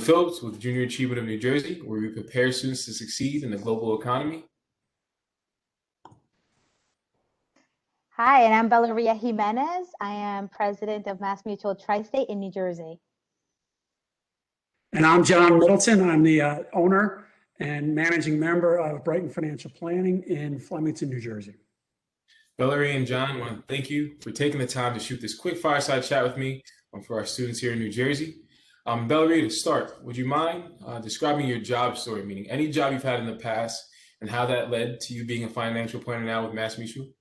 Phillips with Junior Achievement of New Jersey, where we prepare students to succeed in the global economy. Hi, and I'm Bellaria Jimenez. I am president of MassMutual Tri-State in New Jersey. And I'm John Middleton. I'm the owner and managing member of Brighton Financial Planning in Flemington, New Jersey. Bellaria and John, I want to thank you for taking the time to shoot this quick fireside chat with me for our students here in New Jersey. Bellaria, to start, would you mind describing your job story, meaning any job you've had in the past and how that led to you being a financial planner now with MassMutual?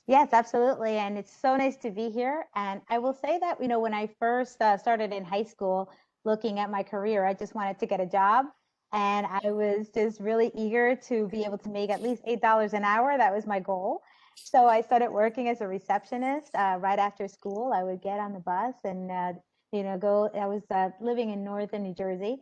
Yes, absolutely. And it's so nice to be here. And I will say that, when I first started in high school looking at my career, I just wanted to get a job. And I was just really eager to be able to make at least $8 an hour. That was my goal. So I started working as a receptionist right after school. I would get on the bus and, go. I was living in northern New Jersey.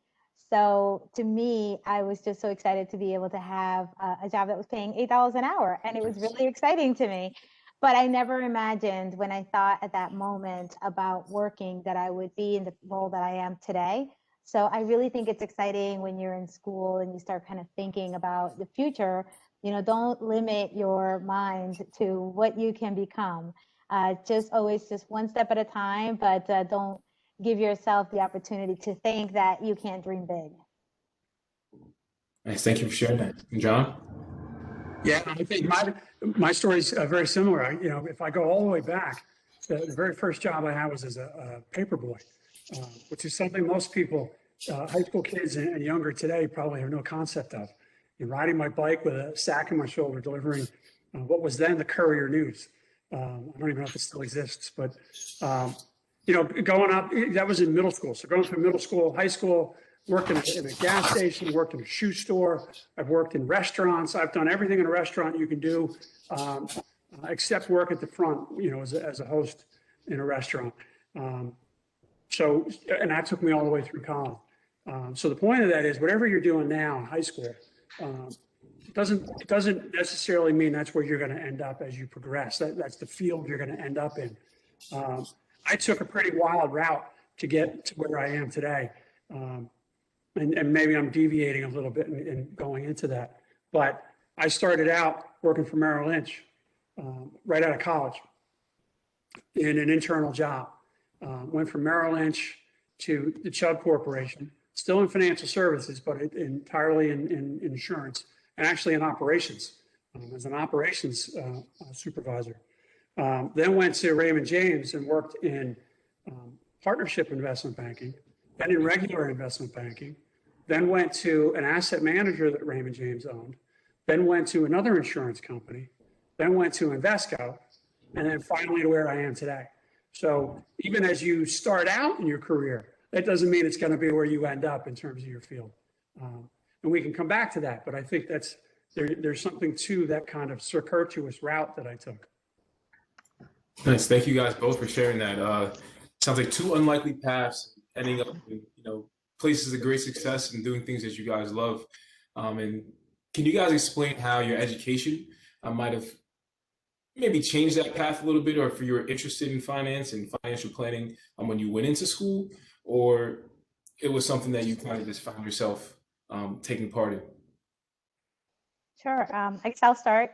So to me, I was just so excited to be able to have a job that was paying $8 an hour. And it was really exciting to me. But I never imagined when I thought at that moment about working that I would be in the role that I am today. So I really think it's exciting when you're in school and you start kind of thinking about the future. Don't limit your mind to what you can become. Just always just one step at a time, but don't give yourself the opportunity to think that you can't dream big. Nice, thank you for sharing that. And John? Yeah, I think my story is very similar. If I go all the way back, the very first job I had was as a paper boy, which is something most people, high school kids and younger today, probably have no concept of. Riding my bike with a sack on my shoulder, delivering what was then the Courier News. I don't even know if it still exists, but going up, that was in middle school. So going from middle school, high school, worked in a gas station, worked in a shoe store. I've worked in restaurants. I've done everything in a restaurant you can do, except work at the front, as a host in a restaurant. And that took me all the way through college. So the point of that is whatever you're doing now in high school, it doesn't necessarily mean that's where you're going to end up as you progress. That's the field you're going to end up in. I took a pretty wild route to get to where I am today. And maybe I'm deviating a little bit in going into that. But I started out working for Merrill Lynch right out of college in an internal job. Went from Merrill Lynch to the Chubb Corporation, still in financial services, but entirely in insurance and actually in operations as an operations supervisor. Then went to Raymond James and worked in partnership investment banking, then in regular investment banking, then went to an asset manager that Raymond James owned, then went to another insurance company, then went to Invesco, and then finally to where I am today. So even as you start out in your career, that doesn't mean it's going to be where you end up in terms of your field. And we can come back to that, but I think there's something to that kind of circuitous route that I took. Nice, thank you guys both for sharing that. Sounds like two unlikely paths ending up in, places of great success and doing things that you guys love. And can you guys explain how your education might have maybe changed that path a little bit, or if you were interested in finance and financial planning when you went into school, or it was something that you kind of just found yourself taking part in? Sure. I guess I'll start.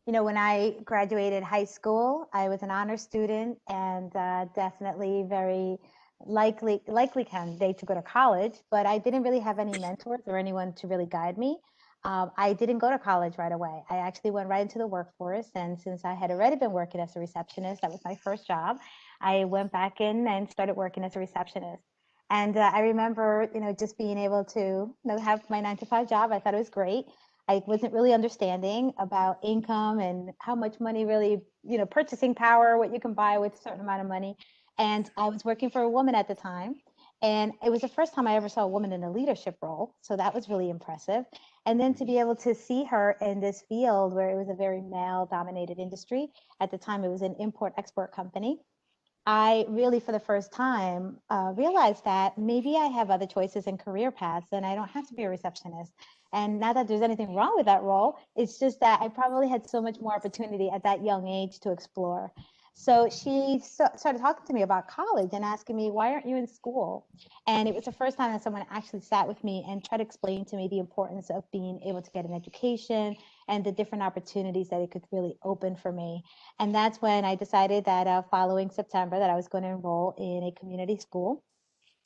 When I graduated high school, I was an honor student and definitely very likely candidate to go to college, but I didn't really have any mentors or anyone to really guide me. I didn't go to college right away. I actually went right into the workforce. And since I had already been working as a receptionist, that was my first job, I went back in and started working as a receptionist. And I remember, just being able to have my 9-to-5 job. I thought it was great. I wasn't really understanding about income and how much money really, purchasing power, what you can buy with a certain amount of money. And I was working for a woman at the time. And it was the first time I ever saw a woman in a leadership role. So that was really impressive. And then to be able to see her in this field where it was a very male-dominated industry. At the time, it was an import-export company. I really, for the first time, realized that maybe I have other choices and career paths and I don't have to be a receptionist. And not that there's anything wrong with that role, it's just that I probably had so much more opportunity at that young age to explore. So she started talking to me about college and asking me, why aren't you in school? And it was the first time that someone actually sat with me and tried to explain to me the importance of being able to get an education and the different opportunities that it could really open for me. And that's when I decided that following September that I was going to enroll in a community school.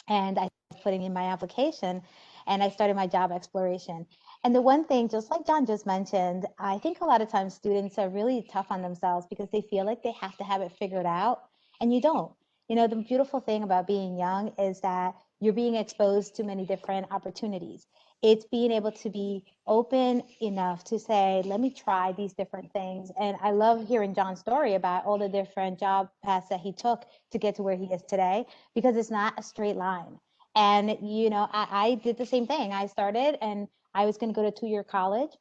And I was putting in my application and I started my job exploration. And the one thing, just like John just mentioned, I think a lot of times students are really tough on themselves because they feel like they have to have it figured out, and you don't. You know, the beautiful thing about being young is that you're being exposed to many different opportunities. It's being able to be open enough to say, let me try these different things. And I love hearing John's story about all the different job paths that he took to get to where he is today, because it's not a straight line. And, you know, I did the same thing. I started and I was going to go to 2-year college.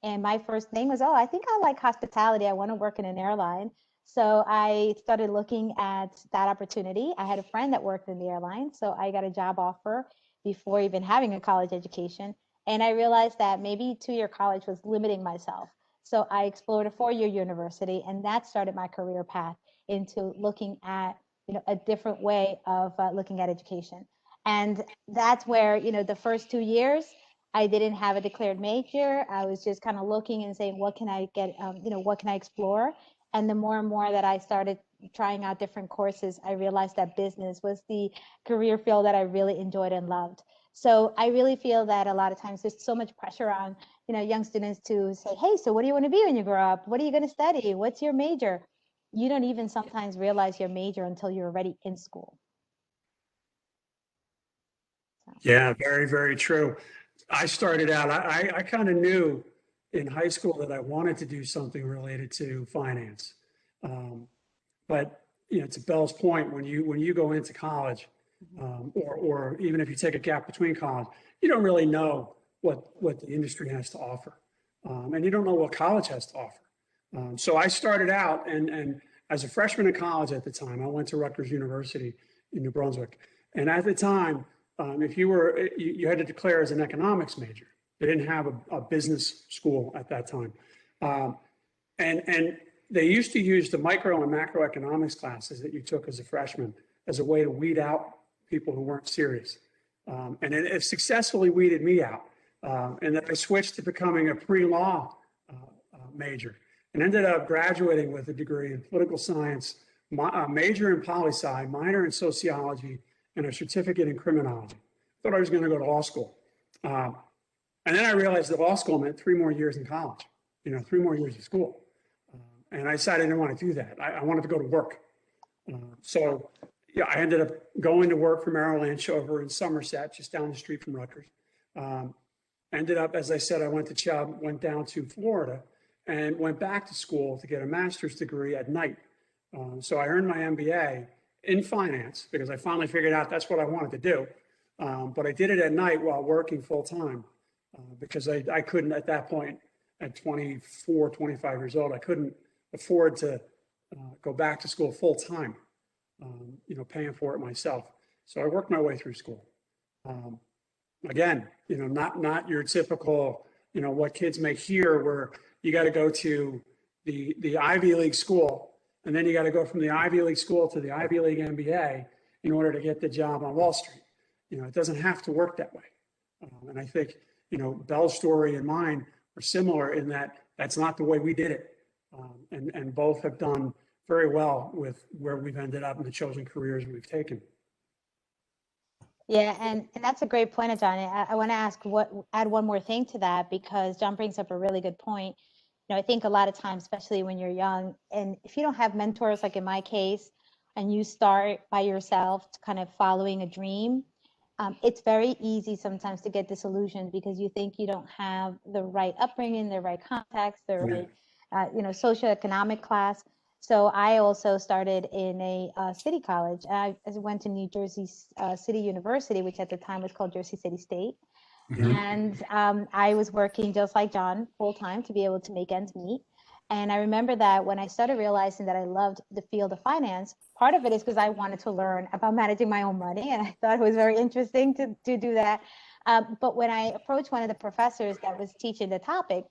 And my first thing was, oh, I think I like hospitality. I want to work in an airline. So I started looking at that opportunity. I had a friend that worked in the airline. So I got a job offer before even having a college education. And I realized that maybe 2-year college was limiting myself. So I explored a 4-year university, and that started my career path into looking at, you know, a different way of looking at education. And that's where, you know, the first 2 years, I didn't have a declared major. I was just kind of looking and saying, what can I get, you know, what can I explore? And the more and more that I started trying out different courses, I realized that business was the career field that I really enjoyed and loved. So I really feel that a lot of times there's so much pressure on, you know, young students to say, hey, so what do you want to be when you grow up? What are you going to study? What's your major? You don't even sometimes realize your major until you're already in school. So. Yeah, very, very true. I started out, I kind of knew in high school that I wanted to do something related to finance. But you know, to Belle's point, when you go into college, or even if you take a gap between college, you don't really know what the industry has to offer, and you don't know what college has to offer. So I started out, and as a freshman in college at the time, I went to Rutgers University in New Brunswick, and at the time, if you had to declare as an economics major. They didn't have a business school at that time, and they used to use the micro and macroeconomics classes that you took as a freshman as a way to weed out people who weren't serious. And it successfully weeded me out. And then I switched to becoming a pre-law major and ended up graduating with a degree in political science, major in poli-sci, minor in sociology, and a certificate in criminology. Thought I was going to go to law school. And then I realized that law school meant 3 more years in college, 3 more years of school. And I decided I didn't want to do that. I wanted to go to work. So yeah, I ended up going to work for Merrill Lynch over in Somerset, just down the street from Rutgers. Ended up, as I said, I went down to Florida and went back to school to get a master's degree at night. So I earned my MBA in finance because I finally figured out that's what I wanted to do. But I did it at night while working full time because I couldn't at that point, at 24, 25 years old, I couldn't afford to go back to school full time, paying for it myself. So I worked my way through school. Again, not your typical, what kids make here, where you got to go to the Ivy League school, and then you got to go from the Ivy League school to the Ivy League MBA in order to get the job on Wall Street. It doesn't have to work that way. And I think, Belle's story and mine are similar in that that's not the way we did it. And both have done very well with where we've ended up in the chosen careers we've taken. Yeah, and that's a great point, John. I want to add one more thing to that, because John brings up a really good point. I think a lot of times, especially when you're young, and if you don't have mentors, like in my case, and you start by yourself kind of following a dream, it's very easy sometimes to get disillusioned because you think you don't have the right upbringing, the right context, the right, socioeconomic class. So I also started in a city college. I went to New Jersey City University, which at the time was called Jersey City State. Mm-hmm. And I was working just like John full time to be able to make ends meet. And I remember that when I started realizing that I loved the field of finance, part of it is because I wanted to learn about managing my own money. And I thought it was very interesting to do that. But when I approached one of the professors that was teaching the topic,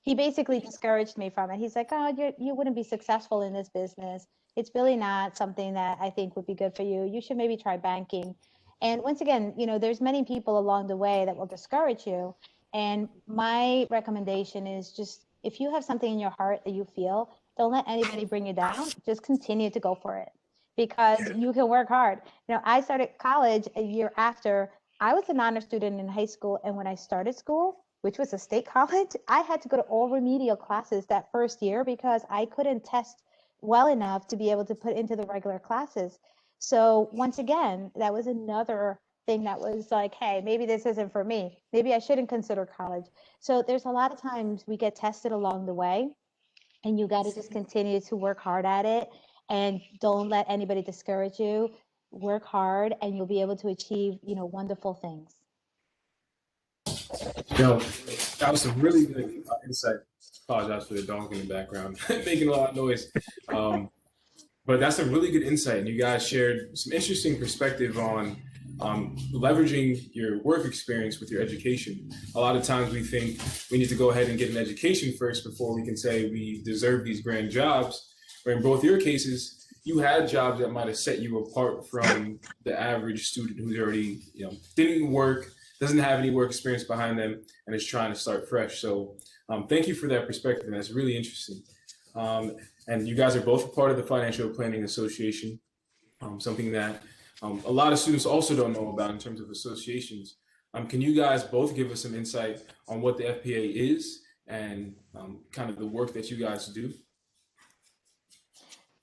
he basically discouraged me from it. He's like, oh, you wouldn't be successful in this business. it's really not something that I think would be good for you. You should maybe try banking. And once again, there's many people along the way that will discourage you. And my recommendation is just, if you have something in your heart that you feel, don't let anybody bring you down. Just continue to go for it, because you can work hard. I started college a year after. I was an honor student in high school. And when I started school, which was a state college, I had to go to all remedial classes that first year because I couldn't test well enough to be able to put into the regular classes. So once again, that was another thing that was like, hey, maybe this isn't for me. Maybe I shouldn't consider college. So there's a lot of times we get tested along the way, and you got to just continue to work hard at it, and don't let anybody discourage you. Work hard and you'll be able to achieve, wonderful things. That was some really good insight. Apologize for the dog in the background, making a lot of noise. But that's a really good insight. And you guys shared some interesting perspective on leveraging your work experience with your education. A lot of times we think we need to go ahead and get an education first before we can say we deserve these grand jobs. But in both your cases, you had jobs that might have set you apart from the average student who's already, didn't work, doesn't have any work experience behind them, and is trying to start fresh. So thank you for that perspective. And that's really interesting. And you guys are both a part of the Financial Planning Association, something that a lot of students also don't know about in terms of associations. Can you guys both give us some insight on what the FPA is and kind of the work that you guys do?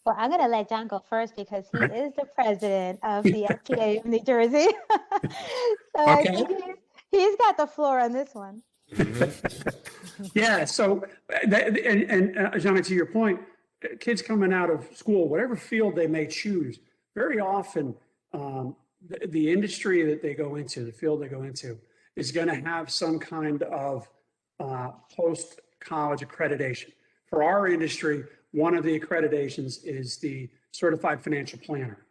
Well, I'm going to let John go first because he is the president of the FPA of New Jersey. So I think he's got the floor on this one. Yeah, so, and John, to your point, kids coming out of school, whatever field they may choose, very often the industry that they go into, the field they go into, is going to have some kind of post-college accreditation. For our industry, one of the accreditations is the Certified Financial Planner,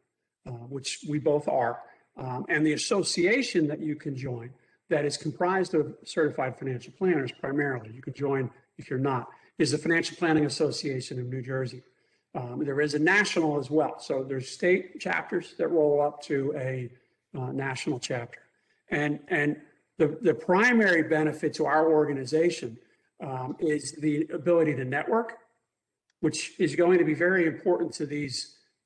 which we both are, and the association that you can join that is comprised of certified financial planners primarily, you can join if you're not, is the Financial Planning Association of New Jersey. There is a national as well. So there's state chapters that roll up to a national chapter. And the primary benefit to our organization is the ability to network, which is going to be very important to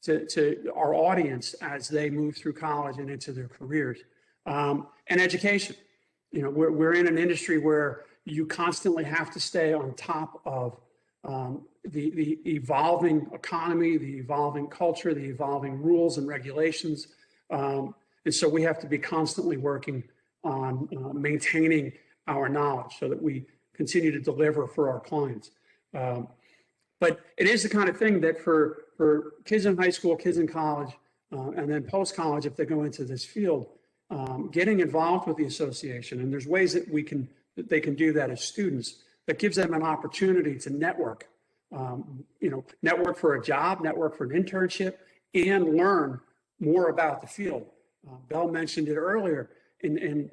to our audience as they move through college and into their careers. And education. We're in an industry where you constantly have to stay on top of the evolving economy, the evolving culture, the evolving rules and regulations. And so we have to be constantly working on maintaining our knowledge so that we continue to deliver for our clients. But it is the kind of thing that for kids in high school, kids in college, and then post-college, if they go into this field, getting involved with the association, and there's ways that they can do that as students, that gives them an opportunity to network, network for a job, network for an internship, and learn more about the field. Bell mentioned it earlier, and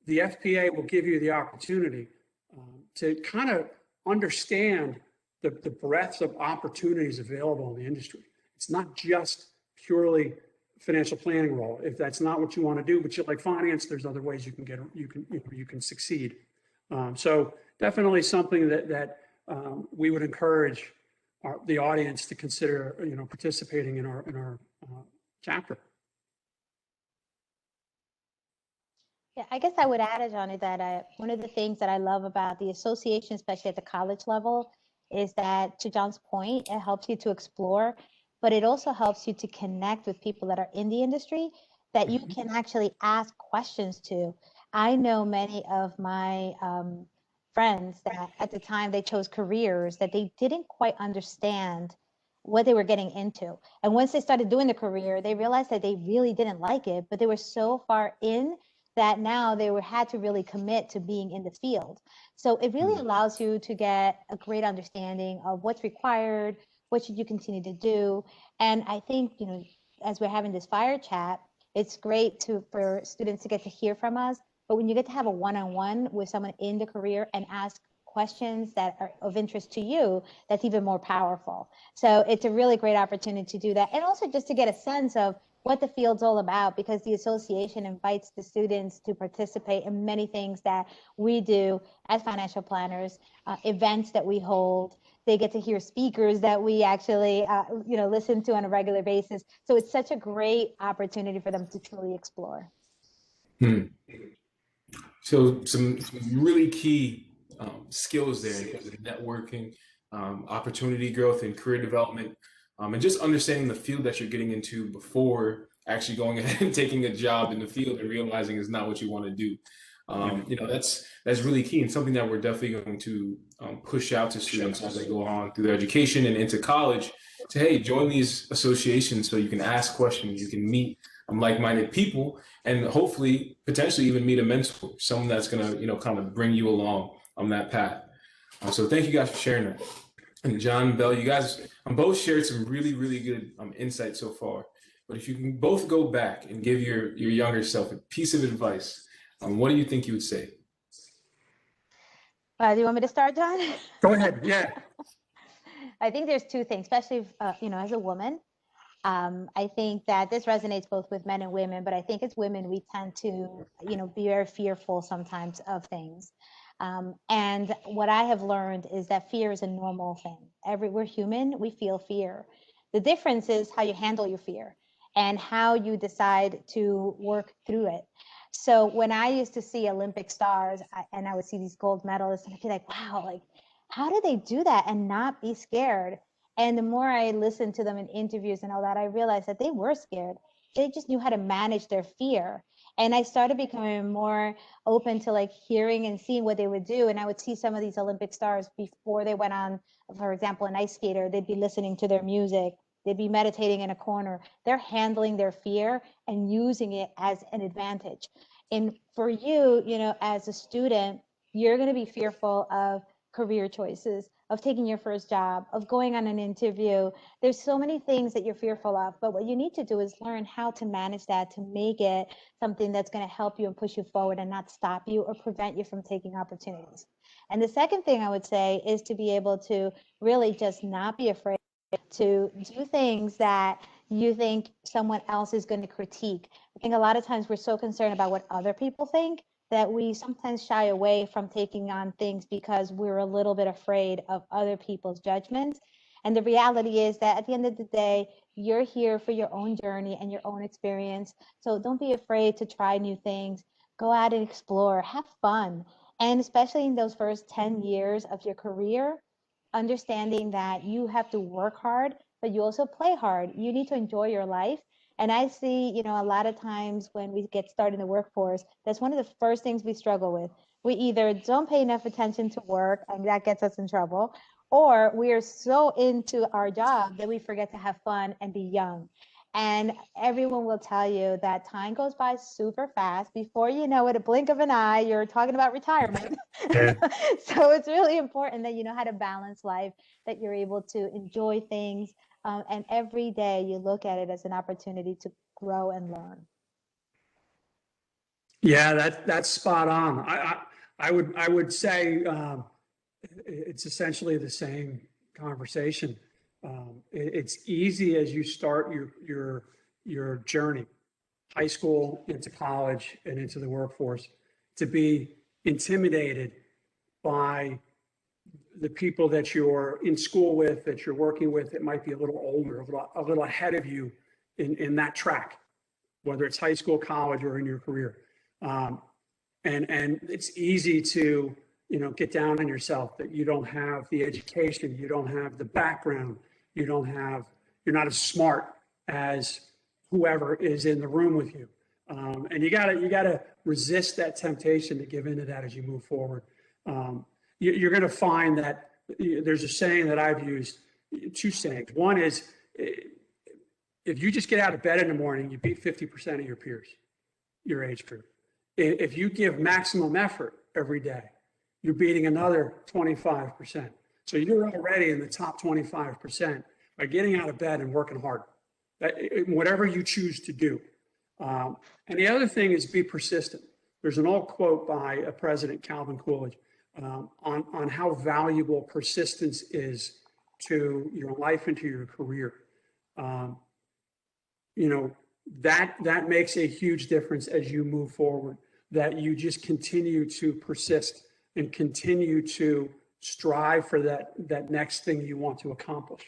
the FPA will give you the opportunity to kind of understand the breadth of opportunities available in the industry. It's not just purely financial planning role. If that's not what you want to do, but you like finance, there's other ways you can succeed. So definitely something that we would encourage the audience to consider, participating in our chapter. Yeah, I guess I would add, Johnny, that one of the things that I love about the association, especially at the college level, is that, to John's point, it helps you to explore, but it also helps you to connect with people that are in the industry that you can actually ask questions to. I know many of my friends that at the time they chose careers that they didn't quite understand what they were getting into. And once they started doing the career, they realized that they really didn't like it, but they were so far in that now they had to really commit to being in the field. So it really allows you to get a great understanding of what's required, what should you continue to do. And I think, as we're having this fire chat, it's great for students to get to hear from us. But when you get to have a one-on-one with someone in the career and ask questions that are of interest to you, that's even more powerful. So it's a really great opportunity to do that. And also just to get a sense of what the field's all about, because the association invites the students to participate in many things that we do as financial planners, events that we hold. They get to hear speakers that we actually, listen to on a regular basis. So it's such a great opportunity for them to truly explore. So some really key skills there in terms of networking, opportunity growth and career development, and just understanding the field that you're getting into before actually going ahead and taking a job in the field and realizing it's not what you want to do. That's really key, and something that we're definitely going to push out to students as they go on through their education and into college. To, hey, join these associations so you can ask questions, you can meet like-minded people, and hopefully, potentially even meet a mentor, someone that's going to, kind of bring you along on that path. So thank you guys for sharing that. And John, Bell, you guys both shared some really, really good insight so far. But if you can both go back and give your younger self a piece of advice, what do you think you would say? Do you want me to start, John? Go ahead. Yeah. I think there's two things, especially, as a woman. I think that this resonates both with men and women, but I think as women, we tend to, be very fearful sometimes of things. And what I have learned is that fear is a normal thing. We're human, we feel fear. The difference is how you handle your fear and how you decide to work through it. So when I used to see Olympic stars and I would see these gold medalists, and I'd be like, wow, like, how do they do that and not be scared? And the more I listened to them in interviews and all that, I realized that they were scared. They just knew how to manage their fear. And I started becoming more open to like hearing and seeing what they would do. And I would see some of these Olympic stars before they went on, for example, an ice skater, they'd be listening to their music. They'd be meditating in a corner. They're handling their fear and using it as an advantage. And for you, as a student, you're going to be fearful of career choices, of taking your first job, of going on an interview. There's so many things that you're fearful of, but what you need to do is learn how to manage that to make it something that's going to help you and push you forward and not stop you or prevent you from taking opportunities. And the second thing I would say is to be able to really just not be afraid to do things that you think someone else is going to critique. I think a lot of times we're so concerned about what other people think that we sometimes shy away from taking on things because we're a little bit afraid of other people's judgments. And the reality is that at the end of the day, you're here for your own journey and your own experience. So don't be afraid to try new things. Go out and explore, have fun. And especially in those first 10 years of your career, understanding that you have to work hard, but you also play hard. You need to enjoy your life. And I see, a lot of times when we get started in the workforce, that's one of the first things we struggle with. We either don't pay enough attention to work, and that gets us in trouble, or we are so into our job that we forget to have fun and be young. And everyone will tell you that time goes by super fast. Before you know it, a blink of an eye, you're talking about retirement. Yeah. So it's really important that you know how to balance life, that you're able to enjoy things. And every day you look at it as an opportunity to grow and learn. Yeah, that's spot on. I would say it's essentially the same conversation. It's easy as you start your journey, high school into college and into the workforce, to be intimidated by the people that you're in school with, that you're working with, that might be a little older, a little ahead of you in that track, whether it's high school, college, or in your career. And it's easy to, get down on yourself that you don't have the education, you don't have the background, you're not as smart as whoever is in the room with you. And you gotta resist that temptation to give into that as you move forward. You're going to find that there's a saying that I've used, two sayings. One is, if you just get out of bed in the morning, you beat 50% of your peers, your age group. If you give maximum effort every day, you're beating another 25%. So you're already in the top 25% by getting out of bed and working hard, whatever you choose to do. And the other thing is be persistent. There's an old quote by President Calvin Coolidge. on how valuable persistence is to your life and to your career. You know, that makes a huge difference as you move forward, that you just continue to persist and continue to strive for that next thing you want to accomplish,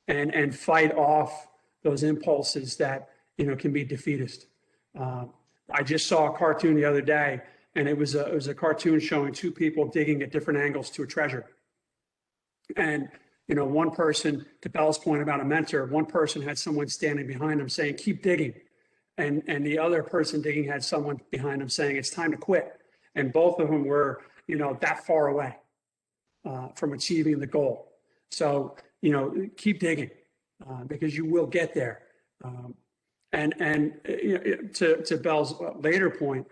and fight off those impulses that, you know, can be defeatist. I just saw a cartoon the other day, and it was a cartoon showing two people digging at different angles to a treasure. And, you know, one person, to Bell's point about a mentor, one person had someone standing behind them saying, keep digging. And the other person digging had someone behind them saying, it's time to quit. And both of them were, you know, that far away from achieving the goal. So, you know, keep digging because you will get there. And you know, to Bell's later point,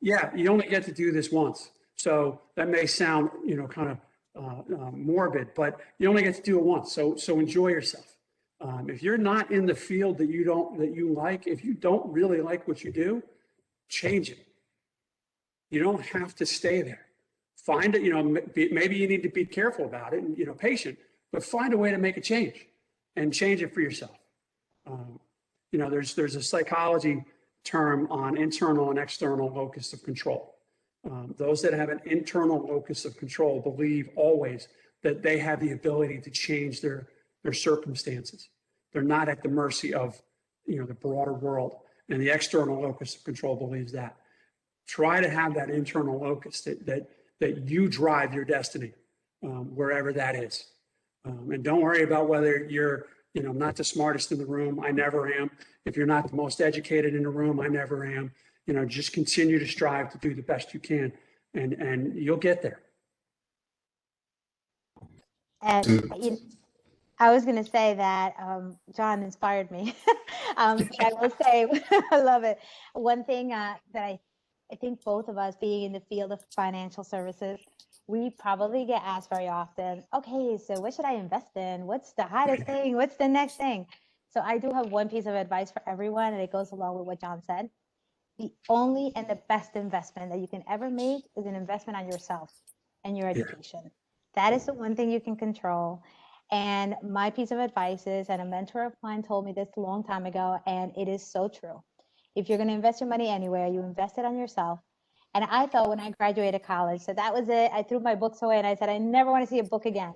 yeah, you only get to do this once. So that may sound, you know, kind of morbid, but you only get to do it once. So enjoy yourself. If you're not in the field that you like, if you don't really like what you do, change it. You don't have to stay there. Find it, you know, maybe you need to be careful about it and, you know, patient, but find a way to make a change and change it for yourself. You know, there's a psychology term on internal and external locus of control. Those that have an internal locus of control believe always that they have the ability to change their circumstances. They're not at the mercy of, you know, the broader world. And the external locus of control believes that. Try to have that internal locus that you drive your destiny, wherever that is. And don't worry about whether you're, you know, not the smartest in the room. I never am. If you're not the most educated in the room, I never am. You know, just continue to strive to do the best you can, and you'll get there. And you know, I was going to say that John inspired me. But I will say, I love it. One thing that I think both of us being in the field of financial services, we probably get asked very often, okay, so what should I invest in? What's the hottest thing? What's the next thing? So I do have one piece of advice for everyone, and it goes along with what John said. The only and the best investment that you can ever make is an investment on yourself and your education. Yeah. That is the one thing you can control. And my piece of advice is, and a mentor of mine told me this a long time ago, and it is so true. If you're going to invest your money anywhere, you invest it on yourself. And I thought when I graduated college, so that was it. I threw my books away and I said, I never want to see a book again.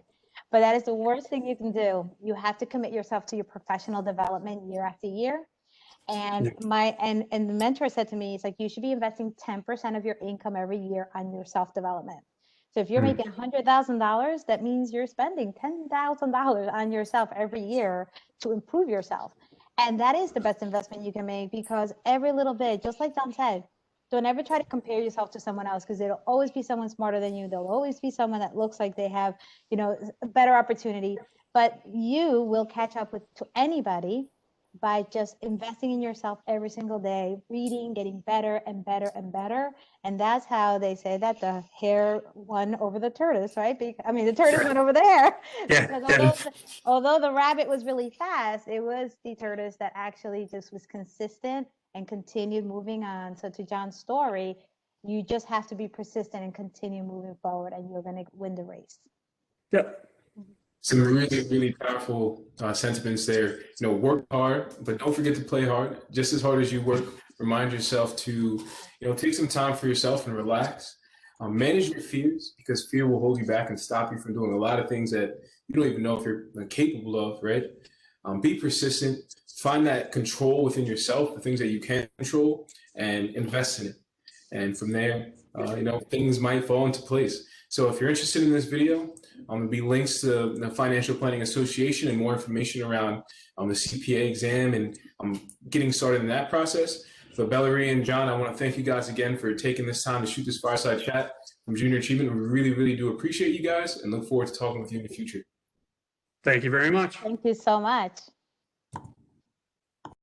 But that is the worst thing you can do. You have to commit yourself to your professional development year after year. And the mentor said to me, he's like, you should be investing 10% of your income every year on your self-development. So if you're making $100,000, that means you're spending $10,000 on yourself every year to improve yourself. And that is the best investment you can make, because every little bit, just like John said, don't ever try to compare yourself to someone else, because there'll always be someone smarter than you. There'll always be someone that looks like they have, you know, a better opportunity, but you will catch up to anybody by just investing in yourself every single day, reading, getting better and better and better. And that's how they say that the hare won over the tortoise, right? I mean, the tortoise went over the hare. Yeah. Because although the rabbit was really fast, it was the tortoise that actually just was consistent and continued moving on. So to John's story, you just have to be persistent and continue moving forward, and you're going to win the race. Yep. Some really, really powerful sentiments there. You know, work hard, but don't forget to play hard. Just as hard as you work, remind yourself to, you know, take some time for yourself and relax. Manage your fears, because fear will hold you back and stop you from doing a lot of things that you don't even know if you're capable of, right? Be persistent. Find that control within yourself, the things that you can control, and invest in it. And from there, you know, things might fall into place. So if you're interested in this video, there'll be links to the Financial Planning Association and more information around the CPA exam and getting started in that process. So Bellaria and John, I want to thank you guys again for taking this time to shoot this fireside chat from Junior Achievement. We really, really do appreciate you guys and look forward to talking with you in the future. Thank you very much. Thank you so much.